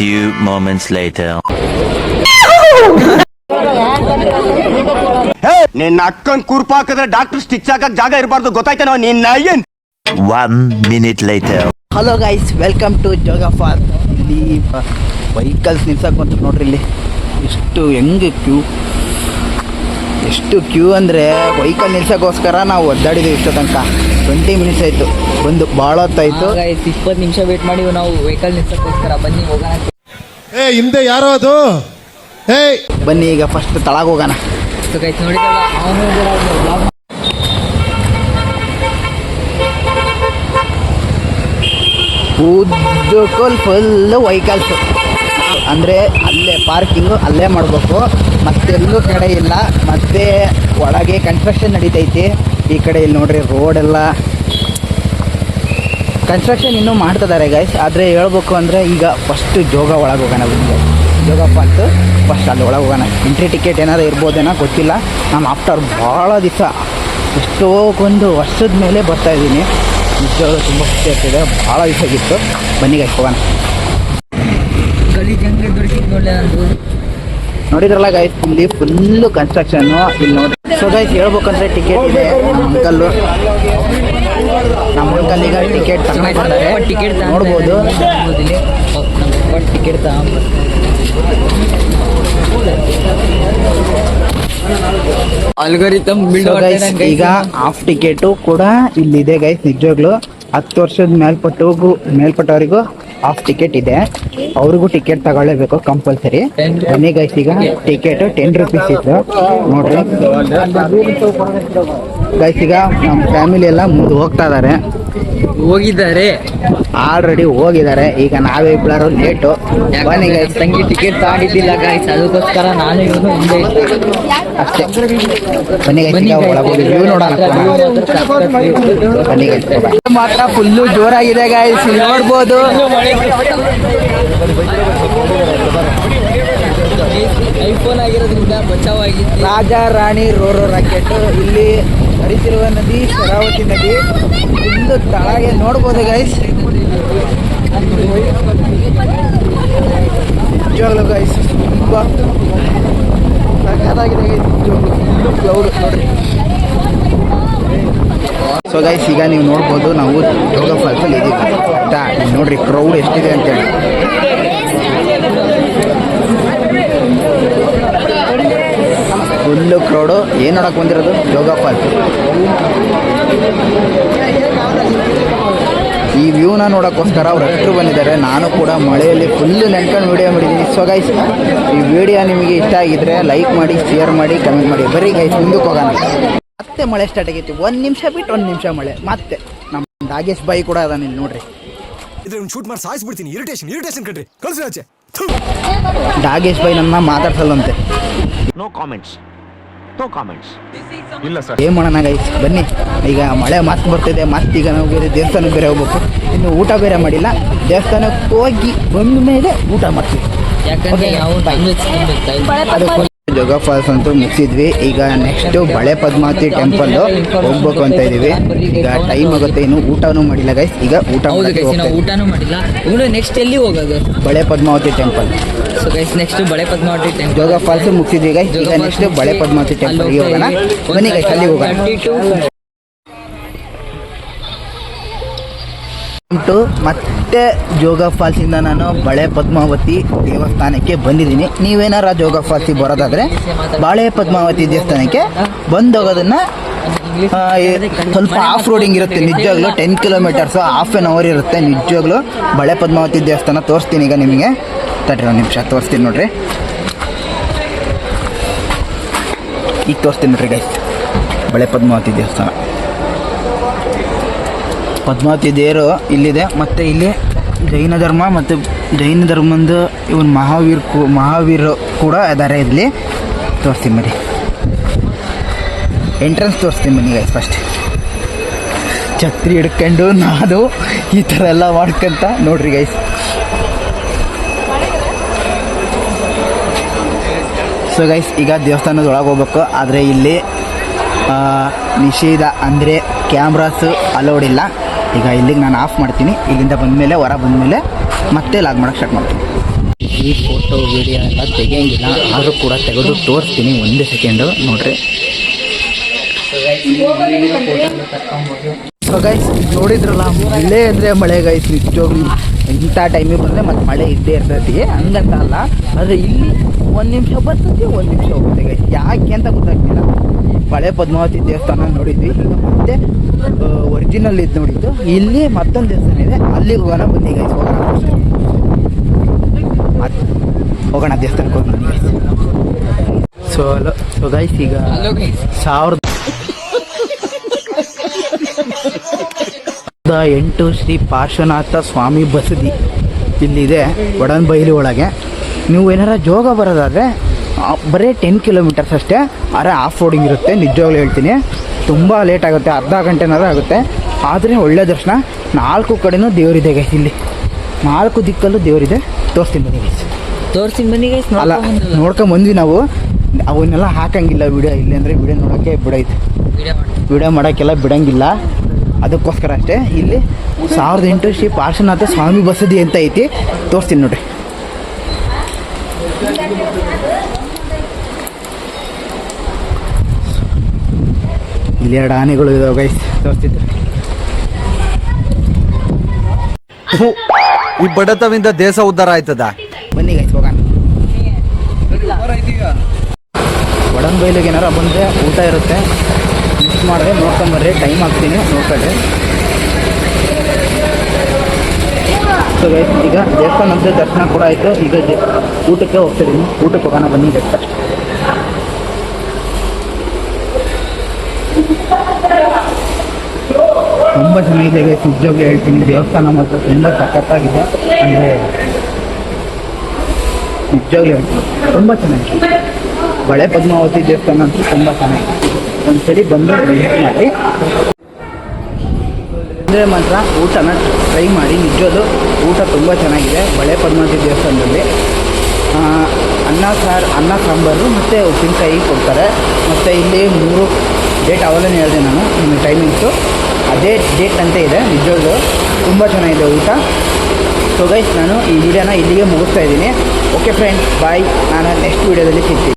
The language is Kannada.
few moments later. ನಿನ್ನ ಅಕ್ಕನ್ ಕುರ್ಪ ಹಾಕಿದ್ರೆ ಡಾಕ್ಟರ್ ಸ್ಟಿಚ್ ಹಾಕಕ್ ಜಾಗ ಇರಬಾರ್ದು, ಗೊತ್ತಾಯ್ತೇನೋ ನಿನ್ನ ಏನ್. 1 minute later. Hello guys, welcome to Jog Falls. ಇಲ್ಲಿ ವೆಹಿಕಲ್ಸ್ ನಿಲ್ಸಕ್ಕೆ ಬಂತು ನೋಡ್ರಿ. ಇಲ್ಲಿ ಎಷ್ಟು ಕ್ಯೂ ಅಂದರೆ ವೆಹಿಕಲ್ ನಿಲ್ಸೋಕ್ಕೋಸ್ಕರ ನಾವು ಒದ್ದಾಡಿದ್ದೀವಿ ಇಷ್ಟ ತನಕ. 20 ಮಿನಿಟ್ಸ್ ಆಯಿತು, ಬಂದು ಭಾಳ ಹೊತ್ತಾಯಿತು. 20 ನಿಮಿಷ ವೇಟ್ ಮಾಡಿ ನಾವು ವೆಹಿಕಲ್ ನಿಲ್ಸೋಕ್ಕೋಸ್ಕರ. ಬನ್ನಿ ಹೋಗೋಣ. ಹಿಂದೆ ಯಾರೋ ಅದು. ಬನ್ನಿ ಈಗ ಫಸ್ಟ್ ತಳಗ ಹೋಗೋಣ. ನೋಡಿದಲ್ಲ ಅವನು ಫುಲ್ಲು ವೆಹಿಕಲ್ಸು ಅಂದರೆ ಅಲ್ಲೇ ಪಾರ್ಕಿಂಗು ಅಲ್ಲೇ ಮಾಡಬೇಕು, ಮತ್ತೆಲ್ಲೂ ಕಡೆ ಇಲ್ಲ. ಮತ್ತು ಒಳಗೆ ಕನ್ಸ್ಟ್ರಕ್ಷನ್ ನಡೀತೈತಿ. ಈ ಕಡೆ ಇಲ್ಲಿ ನೋಡ್ರಿ, ರೋಡೆಲ್ಲ ಕನ್ಸ್ಟ್ರಕ್ಷನ್ ಇನ್ನೂ ಮಾಡ್ತಿದ್ದಾರೆ ಗೈಸ್. ಆದರೆ ಹೇಳ್ಬೇಕು ಅಂದರೆ ಈಗ ಫಸ್ಟು ಜೋಗ ಒಳಗೆ ಹೋಗೋಣ. ಜೋಗ ಫಾಲ್ಸು ಫಸ್ಟ್ ಅಲ್ಲಿ ಒಳಗೆ ಹೋಗೋಣ. ಎಂಟ್ರಿ ಟಿಕೆಟ್ ಏನಾದ್ರು ಇರ್ಬೋದೇನೋ ಗೊತ್ತಿಲ್ಲ. ನಾನು ಆಫ್ಟರ್ ಭಾಳ ದಿವಸ, ಎಷ್ಟೋ ಒಂದು ವರ್ಷದ ಮೇಲೆ ಬರ್ತಾಯಿದ್ದೀನಿ. ನಿಜವಾಗ್ಲೂ ತುಂಬ ಖುಷಿ ಆಗ್ತಿದೆ, ಭಾಳ ದಿವಸ ಆಗಿತ್ತು. ಬನ್ನಿ ಗೈಸ್ ಹೋಗೋಣ. ನೋಡಿದ್ರಲ್ಲ ಗೈಸ್, ಇಲ್ಲಿ ಫುಲ್ಲು ಕನ್ಸ್ಟ್ರಕ್ಷನ್ನು. ಇಲ್ಲಿ ನೋಡಿ. ಸೊ ಗೈಸ್ ಹೇಳ್ಬೇಕಂದ್ರೆ ಟಿಕೆಟ್ ಇದೆ. ನಮ್ಮ ಅಂಕಲ್ ಈಗ ಟಿಕೆಟ್ ತಗೊಂಡಿದ್ದಾರೆ, ಟಿಕೆಟ್ ನೋಡ್ಬೋದು. ಟಿಕೆಟ್ ಆಲ್ಗೋರಿಥಮ್ ಈಗ ಹಾಫ್ ಟಿಕೆಟು ಕೂಡ ಇಲ್ಲಿದೆ ಗೈಸ್. ನಿಜವಾಗ್ಲು 10 ವರ್ಷದ ಮೇಲ್ಪಟ್ಟವರಿಗೂ ಹಾಫ್ ಟಿಕೆಟ್ ಇದೆ. ಅವ್ರಿಗೂ ಟಿಕೆಟ್ ತಗೊಳ್ಳೇಬೇಕು ಕಂಪಲ್ಸರಿ. ಬನ್ನಿ ಗೈಸ್, ಈಗ ಟಿಕೆಟ್ 10 ರೂಪೀಸ್ ಇತ್ತು ನೋಡ್ರಿ ಗೈಸ್. ಈಗ ನಮ್ಮ ಫ್ಯಾಮಿಲಿ ಎಲ್ಲ ಮುಂದೆ ಹೋಗಿದ್ದಾರೆ, ಆಲ್ರೆಡಿ ಹೋಗಿದ್ದಾರೆ. ಈಗ ನಾವೇ ಇಬ್ಬರು ಲೇಟು. ಬನ್ನಿ ಗೈಸ್, ತಂಗಿ ಟಿಕೆಟ್ ತಗೊಂಡಿದ್ದಿಲ್ಲ ಗೈಸ್, ಅದಕ್ಕೋಸ್ಕರ ನಾನು ಇವನು ಹಿಂದೆ ಅಷ್ಟೇ. ಬನ್ನಿ ಗೈಸ್, ಈಗ ಒಳಗೆ ಹೋಗಿ ವ್ಯೂ ನೋಡೋಣ. ಬನ್ನಿ ಗೈಸ್, ಮಾತ್ರ ಫುಲ್ಲು ಜೋರಾಗಿದೆ ಗೈಸ್, ನೋಡ್ಬೋದು. ಐಫೋನ್ ಆಗಿರೋದ್ರಿಂದ ಬಚಾವಾಗಿತ್ತು. Raja Rani Ro-Ro rocket. ಇಲ್ಲಿ ಹರಿತಿರುವ ನದಿ ಶರಾವತಿ ನದಿ. ಫುಲ್ಲು ತಳಗೆ ನೋಡ್ಬೋದು ಗೈಸ್. ನಿಜವಾಗ್ಲೂ ಗೈಸ್ ತುಂಬ ಸಖತ್ತಾಗಿದೆ ಗೈಸ್. ಫುಲ್ಲು ಕ್ಲೌಡ್ ನೋಡ್ರಿ. ಸೊ ಗೈಸ್, ಈಗ ನೀವು ನೋಡ್ಬೋದು, ನಾವು ಜೋಗ ಫಾಲ್ಸಲ್ಲಿ ಇದ್ದೀವಿ. ನೋಡ್ರಿ ಕ್ರೌಡ್ ಎಷ್ಟಿದೆ ಅಂತೇಳಿ. Full crowd. ಏನು ನೋಡಕ್ಕೆ ಬಂದಿರೋದು? ಜೋಗ ಫಾಲ್ಸ್. ಈ ವ್ಯೂನ ನೋಡೋಕ್ಕೋಸ್ಕರ ಅವ್ರು ಹತ್ರ ಬಂದಿದ್ದಾರೆ. ನಾನು ಕೂಡ ಮಳೆಯಲ್ಲಿ ಫುಲ್ಲು ನೆನ್ಕೊಂಡು ವಿಡಿಯೋ ಮಾಡಿದ್ದೀನಿ. ಸೊ ಗೈಸ್, ಈ ವಿಡಿಯೋ ನಿಮಗೆ ಇಷ್ಟ ಆಗಿದ್ರೆ ಲೈಕ್ ಮಾಡಿ, ಶೇರ್ ಮಾಡಿ, ಕಮೆಂಟ್ ಮಾಡಿ. ಬರೀ ಗೈಸ್, ಮುಂದಕ್ಕೆ ಹೋಗೋಣ. ಮತ್ತೆ ಮಳೆ ಸ್ಟಾರ್ಟ್ ಆಗೈತಿ. 1 ನಿಮಿಷ ಬಿಟ್ಟು 1 ನಿಮಿಷ ಮಳೆ. ಮತ್ತೆ ನಮ್ಮ ನಾಗೇಶ್ ಬಾಯಿ ಕೂಡ ಅದಾನೆ ಇಲ್ಲಿ ನೋಡ್ರಿ. ಶೂಟ್ ಮಾಡಿ ಸಾಯಿಸ್ಬಿಡ್ತೀನಿ. ಇರಿಟೇಷನ್ ಕಣ್ರಿ, ಕಳ್ಸಿ ಆಚೆ. ನಾಗೇಶ್ ಬಾಯಿ ನನ್ನ ಮಾತಾಡ್ಸಲ್ಲಂತೆ. No comments. ಇಲ್ಲ ಸರ್. ಏನು ಮಾಡೋಣ ಗೈಸ್, ಬನ್ನಿ. ಈಗ ಮಳೆ ಮತ್ತೆ ಬರ್ತಿದೆ. ಮತ್ತೀಗ ನಾವು ಬೇರೆ ದೇವಸ್ಥಾನಕ್ಕೆ ಬೇರೆ ಹೋಗ್ಬೇಕು. ಇನ್ನು ಊಟ ಬೇರೆ ಮಾಡಿಲ್ಲ. ದೇವಸ್ಥಾನಕ್ಕೆ ಹೋಗಿ ಬಂದ ಮೇಲೆ ಊಟ ಮಾಡ್ತೀವಿ. ಯಾಕಂದ್ರೆ ಅದು ಜೋಗ ಫಾಲ್ಸ್ ಅಂತೂ ಮುಗಿಸಿದ್ವಿ. ಈಗ ನೆಕ್ಸ್ಟು ಬಳೆ ಪದ್ಮಾವತಿ ಟೆಂಪಲ್ ಹೋಗ್ಬೇಕು ಅಂತ ಇದೀವಿ. ಈಗ ಟೈಮ್ ಆಗುತ್ತೆ, ಇನ್ನು ಊಟನೂ ಮಾಡಿಲ್ಲ ಗೈಸ್. ಈಗ ಊಟನೂ ಮಾಡಿಲ್ಲ. ಇನ್ನು ನೆಕ್ಸ್ಟ್ ಎಲ್ಲಿ ಹೋಗೋದು? Bale Padmavathi temple. So guys, next Bale Padmavathi temple. Jog falls ಮುಗಿಸಿದ್ವಿ ಗೈಸ್. ಈಗ ನೆಕ್ಸ್ಟ್ ಬಳೆ ಪದ್ಮಾವತಿ ಟೆಂಪಲ್ಗೆ ಹೋಗೋಣ. ಬನ್ನಿ ಗೈಸ್, ಅಲ್ಲಿ ಹೋಗೋಣ. ಮತ್ತೆ ಜೋಗ ಫಾಲ್ಸಿಂದ ನಾನು ಬಳೆ ಪದ್ಮಾವತಿ ದೇವಸ್ಥಾನಕ್ಕೆ ಬಂದಿದ್ದೀನಿ. ನೀವೇನಾರ ಜೋಗ ಫಾಲ್ಸಿಗೆ ಬರೋದಾದರೆ ಬಾಳೆ ಪದ್ಮಾವತಿ ದೇವಸ್ಥಾನಕ್ಕೆ ಬಂದೋಗೋದನ್ನು ಸ್ವಲ್ಪ ಆಫ್ ರೋಡಿಂಗ್ ಇರುತ್ತೆ. ನಿಜವಾಗ್ಲೂ 10 ಕಿಲೋಮೀಟರ್ಸು, ಹಾಫ್ ಆನ್ ಅವರ್ ಇರುತ್ತೆ. ನಿಜವಾಗ್ಲೂ ಬಳೆ ಪದ್ಮಾವತಿ ದೇವಸ್ಥಾನ ತೋರಿಸ್ತೀನಿ ಈಗ ನಿಮಗೆ. ತಡ್ರಿ ಒಂದು ನಿಮಿಷ ತೋರಿಸ್ತೀನಿ ನೋಡ್ರಿ. ಈಗ ತೋರಿಸ್ತೀನಿ ನೋಡ್ರಿ ಗೈಸ್, ಬಳೆ ಪದ್ಮಾವತಿ ದೇವಸ್ಥಾನ. ಪದ್ಮಾವತಿ ದೇವರು ಇಲ್ಲಿದೆ. ಮತ್ತು ಇಲ್ಲಿ ಜೈನ ಧರ್ಮ ಮತ್ತು ಜೈನ ಧರ್ಮದ ಇವನು ಮಹಾವೀರ್ ಕೂಡ ಇದ್ದಾರೆ. ಇಲ್ಲಿ ತೋರಿಸ್ತೀನಿ ಬನ್ನಿ, ಎಂಟ್ರೆನ್ಸ್ ತೋರಿಸ್ತೀನಿ ಬನ್ನಿ ಗೈಸ್. ಫಸ್ಟ್ ಛತ್ರಿ ಹಿಡ್ಕೊಂಡು ನಾನು ಈ ಥರ ಎಲ್ಲ ಮಾಡ್ಕೊಂತ ನೋಡ್ರಿ ಗೈಸ್. ಸೊ ಗೈಸ್, ಈಗ ದೇವಸ್ಥಾನದ ಒಳಗೆ ಹೋಗ್ಬೇಕು. ಆದರೆ ಇಲ್ಲಿ ನಿಷೇಧ ಅಂದರೆ ಕ್ಯಾಮ್ರಾಸು ಅಲೌಡ್ ಇಲ್ಲ. ಈಗ ಇಲ್ಲಿಗೆ ನಾನು ಆಫ್ ಮಾಡ್ತೀನಿ. ಇಲ್ಲಿಂದ ಬಂದಮೇಲೆ ಹೊರ ಬಂದಮೇಲೆ ಮತ್ತೆ ಲಾಗ್ ಮಾಡೋಕ್ಕೆ ಸ್ಟಾರ್ಟ್ ಮಾಡ್ತೀನಿ. ಈ ಫೋಟೋ ವಿಡಿಯೋ ಎಲ್ಲ ತೆಗಿಯಂಗಿಲ್ಲ, ಆದರೂ ಕೂಡ ತೆಗೆದು ತೋರಿಸ್ತೀನಿ. ಒಂದೇ ಸೆಕೆಂಡು ನೋಡ್ರಿ. ಸೊ ಗೈಸ್ ನೋಡಿದ್ರಲ್ಲ, ಮಳೆ ಅಂದರೆ ಮಳೆ ಗೈಸ್. ನಿಜವಾಗ್ಲೂ ಇಂಥ ಟೈಮಿಗೆ ಬಂದರೆ ಮತ್ತು ಮಳೆ ಇದ್ದೇ ಇರ್ತೈತಿ, ಹಂಗಂತ ಅಲ್ಲ. ಆದರೆ ಇಲ್ಲಿ ಒಂದು ನಿಮಿಷ ಬರ್ತೈತಿ, ಒಂದು ನಿಮಿಷ ಹೋಗುತ್ತೆ ಗೈಸ್. ಯಾಕೆ ಅಂತ ಗೊತ್ತಾಗ್ತಿಲ್ಲ. ಬಳೆ ಪದ್ಮಾವತಿ ದೇವಸ್ಥಾನ ನೋಡಿದ್ವಿ, ಈಗ ಮತ್ತೆ ಒರಿಜಿನಲ್ ಇದು ನೋಡಿದ್ದು. ಇಲ್ಲಿ ಮತ್ತೊಂದು ದೇವಸ್ಥಾನ ಇದೆ, ಅಲ್ಲಿಗೆ ಹೋಗೋಣ ಬನ್ನಿ ಗೈಸ್. ಹೋಗೋಣ ದೇವಸ್ಥಾನಕ್ಕೆ ಹೋಗಿ ಬನ್ನಿ ಗೈಸ್. ಸೊ ಗೈಸ್ ಈಗ 1008 ಶ್ರೀ ಪಾರ್ಶ್ವನಾಥ ಸ್ವಾಮಿ ಬಸದಿ ಇಲ್ಲಿದೆ ಒಡನ್ಬೈಲಿ ಒಳಗೆ. ನೀವು ಏನಾರ ಜೋಗ ಬರೋದಾದರೆ ಬರೀ 10 ಕಿಲೋಮೀಟರ್ಸ್ ಅಷ್ಟೇ. ಆದರೆ ಆಫ್ ರೋಡಿಂಗ್ ಇರುತ್ತೆ. ನಿಜವಾಗ್ಲೂ ಹೇಳ್ತೀನಿ, ತುಂಬ ಲೇಟ್ ಆಗುತ್ತೆ, ಅರ್ಧ ಗಂಟೆನಾರ ಆಗುತ್ತೆ. ಆದರೆ ಒಳ್ಳೆ ದರ್ಶನ. 4 ಕಡೆನೂ ದೇವರಿದೆ ಗೈಸ್. ಇಲ್ಲಿ 4 ದಿಕ್ಕಲ್ಲೂ ದೇವರಿದೆ. ತೋರಿಸ್ತೀನಿ ಬನ್ನಿ ಗೈಸ್. ಅಲ್ಲ, ನೋಡ್ಕೊಂಬಂದ್ವಿ ನಾವು. ಅವನ್ನೆಲ್ಲ ಹಾಕಂಗಿಲ್ಲ ವಿಡಿಯೋ ಇಲ್ಲಿ, ಅಂದರೆ ವಿಡಿಯೋ ನೋಡೋಕ್ಕೆ ಬಿಡೈತೆ. ವಿಡಿಯೋ ಮಾಡೋಕ್ಕೆಲ್ಲ ಬಿಡೋಂಗಿಲ್ಲ, ಅದಕ್ಕೋಸ್ಕರ ಅಷ್ಟೇ. ಇಲ್ಲಿ 1008 ಶ್ರೀ ಪಾರ್ಶ್ವನಾಥ ಸ್ವಾಮಿ ಬಸದಿ ಅಂತ ಐತಿ. ತೋರಿಸ್ತೀನಿ ನೋಡ್ರಿ. ಇಲ್ಲಿ 2 ಆನೆಗಳು ಇದಾವೆ ಗೈಸ್, ತೋರಿಸ್ತಿದ್ದೆ. ಈ ಬಡತವಿಂದ ದೇಶ ಉದ್ಧಾರ ಆಯ್ತದ. ಬನ್ನಿ ಗೈಸ್ ಹೋಗೋಣ. ಒಡನ್ಬೈಲಿಗೆ ಏನಾರ ಬಂದರೆ ಊಟ ಇರುತ್ತೆ, ಮಿಸ್ ಮಾಡಿದ್ರೆ ನೋಡ್ಕೊಂಬರ್ರಿ. ಟೈಮ್ ಹಾಕ್ತೀನಿ, ನೋಡ್ಕೊಳ್ರಿ. ಸೊ ಗೈಸ್ ಈಗ ದೇವಸ್ಥಾನದ ದರ್ಶನ ಕೂಡ ಆಯಿತು. ಈಗ ಊಟಕ್ಕೆ ಹೋಗ್ತಿದ್ದೀನಿ. ಊಟಕ್ಕೆ ಹೋಗೋಣ ಬನ್ನಿ ಗೈಸ್. ತುಂಬ ಚೆನ್ನಾಗಿದೆ ಗೈಸ್, ನಿಜವಾಗ್ಲೂ ಹೇಳ್ತೀನಿ. ದೇವಸ್ಥಾನ ಮಾತ್ರ ತುಂಬ ಸಖತ್ತಾಗಿದೆ. ಅಂದರೆ ನಿಜವಾಗ್ಲೂ ಹೇಳ್ತೀನಿ, ತುಂಬ ಚೆನ್ನಾಗಿದೆ. ಬಳೆ ಪದ್ಮಾವತಿ ದೇವಸ್ಥಾನ ಅಂತೂ ತುಂಬ ಚೆನ್ನಾಗಿದೆ. ಒಂದ್ಸರಿ ಬಂದು ವಿಸಿಟ್ ಮಾಡಿ. ಅಂದರೆ ಮಾತ್ರ ಊಟನ ಟ್ರೈ ಮಾಡಿ. ನಿಜವಾದ ಊಟ ತುಂಬ ಚೆನ್ನಾಗಿದೆ ಬಳೆ ಪದ್ಮಾವತಿ ದೇವಸ್ಥಾನದಲ್ಲಿ. ಅನ್ನ ಸಾಂಬಾರು ಮತ್ತು ಉಪ್ಪಿನಕಾಯಿ ಕೊಡ್ತಾರೆ. ಮತ್ತು ಇಲ್ಲಿ 3 ಡೇಟ್ ಅವಲೇ ಹೇಳಿದೆ ನಾನು, ನಿಮಗೆ ಟೈಮಿಂಗ್ಸು ಅದೇ ಡೇಟ್ ಅಂತ ಇದೆ. ನಿಜವಾಗ್ಲೂ ತುಂಬ ಚೆನ್ನಾಗಿದೆ ಊಟ. ಸೊ ಗೈಸ್ ನಾನು ಈ ವಿಡಿಯೋನ ಇಲ್ಲಿಗೆ ಮುಗಿಸ್ತಾ ಇದ್ದೀನಿ. ಓಕೆ ಫ್ರೆಂಡ್ಸ್, ಬಾಯ್. ನಾನು ನೆಕ್ಸ್ಟ್ ವೀಡಿಯೋದಲ್ಲಿ ಸಿಗ್ತೀನಿ.